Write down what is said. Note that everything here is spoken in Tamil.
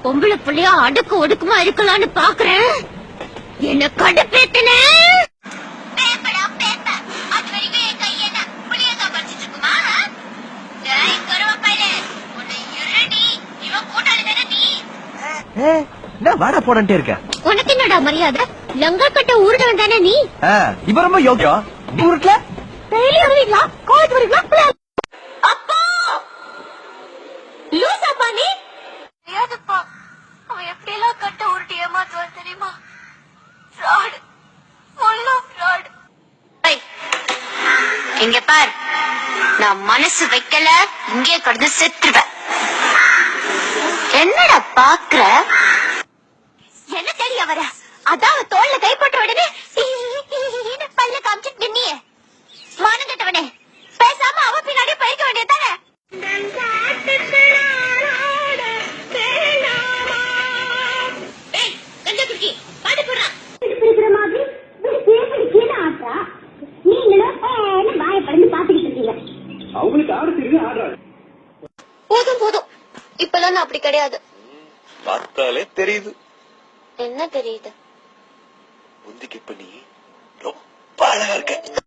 பொம்பளை புள்ளையா அடுக்கு ஒடுக்குமா இருக்கலாம்னு பாக்குறேன். என்ன கடுப்பேத்தன வாடா போடே இருக்க. உனக்கு என்னடா மரியாதை? லங்கா கட்ட ஊருடன் தானே நீ? இப்ப ரொம்ப யோக்கியம். ஊருக்குல டெய்லி வருவீங்களா? காலேஜ் வருவீங்களா? அப்பா லூசாப்பா நீ? ஏதப்பா அவன் எப்படியெல்லாம் கட்ட உருட்டி ஏமாத்துவான் தெரியுமா? Fraud, full of fraud. இங்க பார், நான் மனசு வைக்கல இங்கே கடந்து செத்துருவேன். என்னடா பாக்குற? என்ன தெரிய வர? அதான் தோல்ல கை போட்ட உடனே பல்ல காமிச்சிட்டு நீ மானங்கட்டவனே, பேசாம அவ பின்னாடியே போயிருக்க வேண்டியதானே? போதும் போதும், இப்பெல்லாம் நான் அப்படி கிடையாது. பார்த்தாலே தெரியுது. என்ன தெரியுது? முந்திக்கு இப்ப நீ ரொம்ப அழகா இருக்க.